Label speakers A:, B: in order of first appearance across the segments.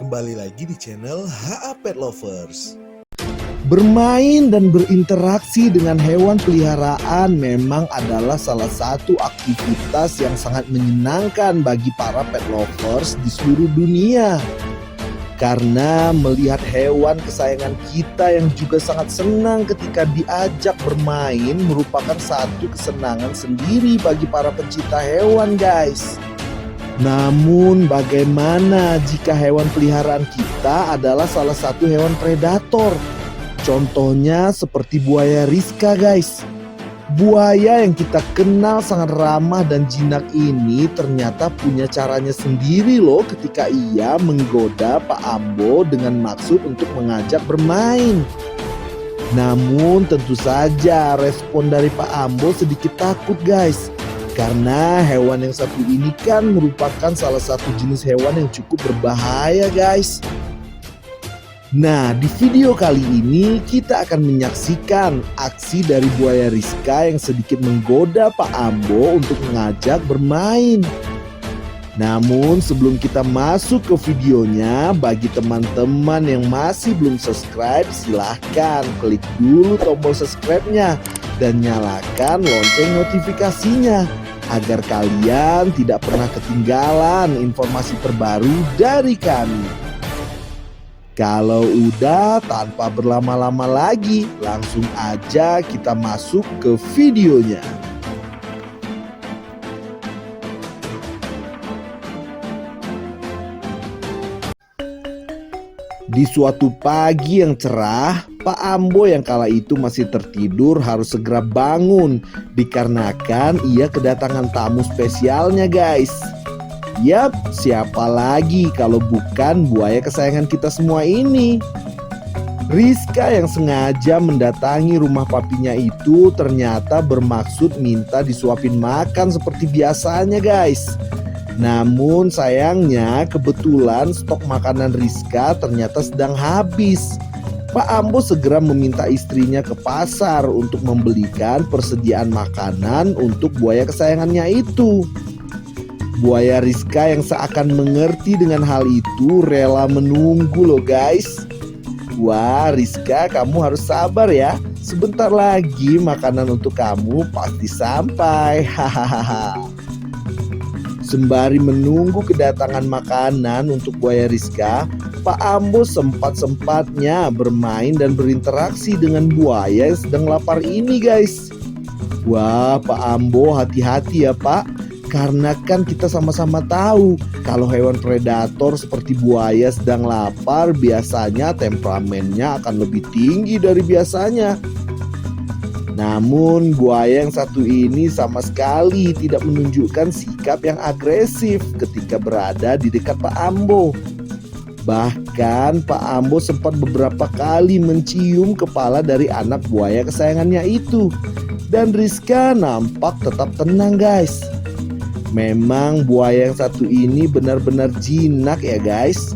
A: kembali lagi di channel HA Pet Lovers.
B: Bermain dan berinteraksi dengan hewan peliharaan memang adalah salah satu aktivitas yang sangat menyenangkan bagi para pet lovers di seluruh dunia. Karena melihat hewan kesayangan kita yang juga sangat senang ketika diajak bermain merupakan satu kesenangan sendiri bagi para pencinta hewan, guys. Namun bagaimana jika hewan peliharaan kita adalah salah satu hewan predator? Contohnya seperti buaya Rizka, guys. Buaya yang kita kenal sangat ramah dan jinak ini ternyata punya caranya sendiri loh ketika ia menggoda Pak Ambo dengan maksud untuk mengajak bermain. Namun tentu saja respon dari Pak Ambo sedikit takut, guys. Karena hewan yang satu ini kan merupakan salah satu jenis hewan yang cukup berbahaya, guys. Nah, di video kali ini kita akan menyaksikan aksi dari buaya Rizka yang sedikit menggoda Pak Ambo untuk mengajak bermain. Namun sebelum kita masuk ke videonya, bagi teman-teman yang masih belum subscribe, silahkan klik dulu tombol subscribe-nya dan nyalakan lonceng notifikasinya agar kalian tidak pernah ketinggalan informasi terbaru dari kami. Kalau udah, tanpa berlama-lama lagi, langsung aja kita masuk ke videonya. Di suatu pagi yang cerah, Pak Ambo yang kala itu masih tertidur harus segera bangun dikarenakan ia kedatangan tamu spesialnya, guys. Yap, siapa lagi kalau bukan buaya kesayangan kita semua ini. Rizka yang sengaja mendatangi rumah papinya itu ternyata bermaksud minta disuapin makan seperti biasanya, guys. Namun sayangnya kebetulan stok makanan Rizka ternyata sedang habis. Pak Ambo segera meminta istrinya ke pasar untuk membelikan persediaan makanan untuk buaya kesayangannya itu. Buaya Rizka yang seakan mengerti dengan hal itu rela menunggu loh, guys. Wah Rizka, kamu harus sabar ya. Sebentar lagi makanan untuk kamu pasti sampai. Hahaha. Sembari menunggu kedatangan makanan untuk buaya Rizka, Pak Ambo sempat-sempatnya bermain dan berinteraksi dengan buaya yang sedang lapar ini, guys. Wah Pak Ambo, hati-hati ya Pak. Karena kan kita sama-sama tahu kalau hewan predator seperti buaya sedang lapar biasanya temperamennya akan lebih tinggi dari biasanya. Namun buaya yang satu ini sama sekali tidak menunjukkan sikap yang agresif ketika berada di dekat Pak Ambo. Bahkan Pak Ambo sempat beberapa kali mencium kepala dari anak buaya kesayangannya itu. Dan Rizka nampak tetap tenang, guys. Memang buaya yang satu ini benar-benar jinak ya, guys.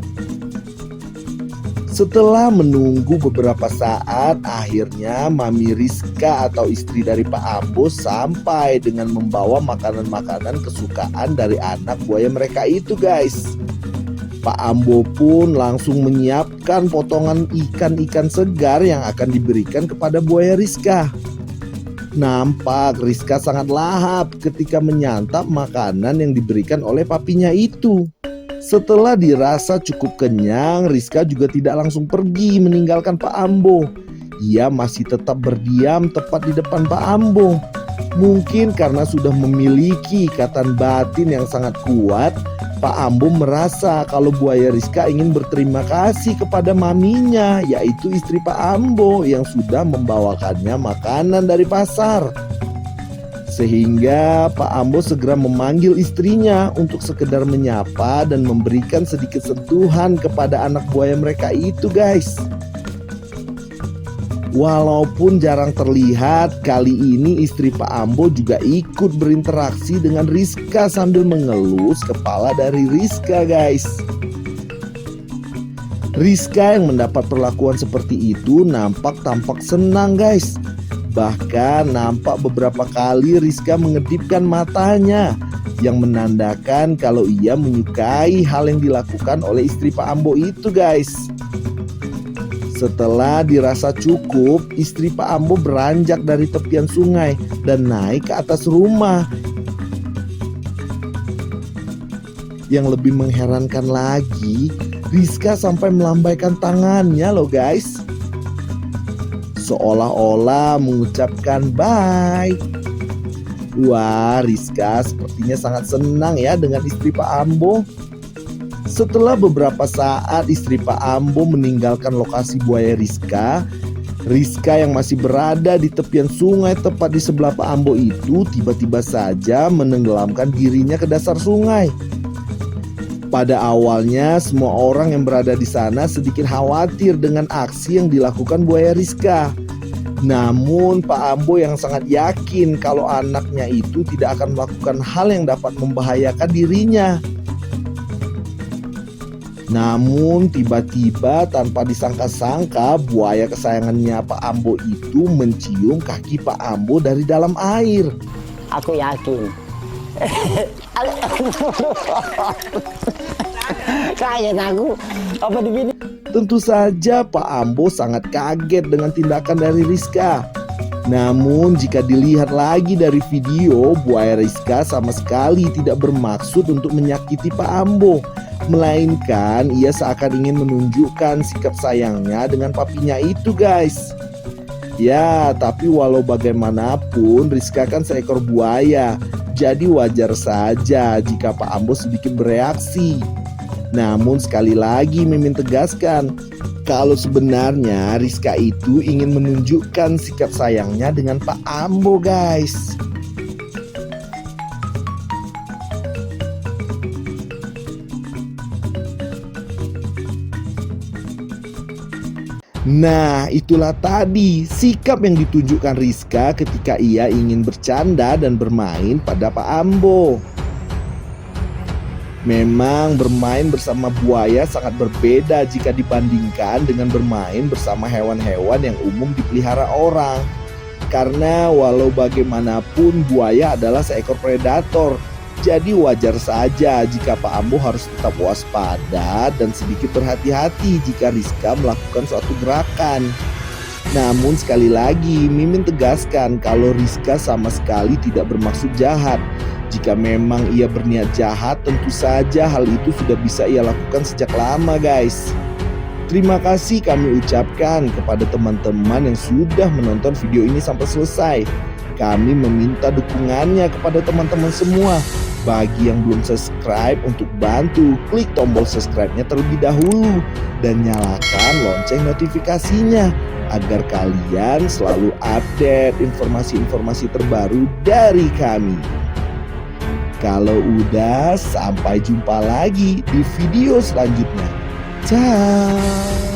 B: Setelah menunggu beberapa saat, akhirnya Mami Rizka atau istri dari Pak Ambo sampai dengan membawa makanan-makanan kesukaan dari anak buaya mereka itu, guys. Pak Ambo pun langsung menyiapkan potongan ikan-ikan segar yang akan diberikan kepada buaya Rizka. Nampak Rizka sangat lahap ketika menyantap makanan yang diberikan oleh papinya itu. Setelah dirasa cukup kenyang, Rizka juga tidak langsung pergi meninggalkan Pak Ambo. Ia masih tetap berdiam tepat di depan Pak Ambo. Mungkin karena sudah memiliki ikatan batin yang sangat kuat, Pak Ambo merasa kalau buaya Rizka ingin berterima kasih kepada maminya, yaitu istri Pak Ambo yang sudah membawakannya makanan dari pasar. Sehingga Pak Ambo segera memanggil istrinya untuk sekedar menyapa dan memberikan sedikit sentuhan kepada anak buaya mereka itu, guys. Walaupun jarang terlihat, kali ini istri Pak Ambo juga ikut berinteraksi dengan Rizka sambil mengelus kepala dari Rizka, guys. Rizka yang mendapat perlakuan seperti itu tampak senang, guys. Bahkan nampak beberapa kali Rizka mengedipkan matanya yang menandakan kalau ia menyukai hal yang dilakukan oleh istri Pak Ambo itu, guys. Setelah dirasa cukup, istri Pak Ambo beranjak dari tepian sungai dan naik ke atas rumah. Yang lebih mengherankan lagi, Rizka sampai melambaikan tangannya loh, guys. Seolah-olah mengucapkan bye. Wah, Rizka sepertinya sangat senang ya dengan istri Pak Ambo. Setelah beberapa saat istri Pak Ambo meninggalkan lokasi buaya Rizka yang masih berada di tepian sungai tepat di sebelah Pak Ambo itu tiba-tiba saja menenggelamkan dirinya ke dasar sungai. Pada awalnya semua orang yang berada di sana sedikit khawatir dengan aksi yang dilakukan buaya Rizka. Namun Pak Ambo yang sangat yakin kalau anaknya itu tidak akan melakukan hal yang dapat membahayakan dirinya. Namun tiba-tiba tanpa disangka-sangka buaya kesayangannya Pak Ambo itu mencium kaki Pak Ambo dari dalam air.
C: Aku yakin. Kaget aku apa begini.
B: Tentu saja Pak Ambo sangat kaget dengan tindakan dari Rizka. Namun jika dilihat lagi dari video, buaya Rizka sama sekali tidak bermaksud untuk menyakiti Pak Ambo, melainkan ia seakan ingin menunjukkan sikap sayangnya dengan papinya itu, guys. Ya, tapi walau bagaimanapun Rizka kan seekor buaya, jadi wajar saja jika Pak Ambo sedikit bereaksi. Namun sekali lagi Mimin tegaskan kalau sebenarnya Rizka itu ingin menunjukkan sikap sayangnya dengan Pak Ambo, guys. Nah, itulah tadi sikap yang ditunjukkan Rizka ketika ia ingin bercanda dan bermain pada Pak Ambo. Memang bermain bersama buaya sangat berbeda jika dibandingkan dengan bermain bersama hewan-hewan yang umum dipelihara orang. Karena walau bagaimanapun buaya adalah seekor predator, jadi wajar saja jika Pak Ambo harus tetap waspada dan sedikit berhati-hati jika Rizka melakukan suatu gerakan. Namun sekali lagi Mimin tegaskan kalau Rizka sama sekali tidak bermaksud jahat. Jika memang ia berniat jahat, tentu saja hal itu sudah bisa ia lakukan sejak lama, guys. Terima kasih kami ucapkan kepada teman-teman yang sudah menonton video ini sampai selesai. Kami meminta dukungannya kepada teman-teman semua. Bagi yang belum subscribe, untuk bantu klik tombol subscribe-nya terlebih dahulu dan nyalakan lonceng notifikasinya agar kalian selalu update informasi-informasi terbaru dari kami. Kalau udah, sampai jumpa lagi di video selanjutnya. Ciao.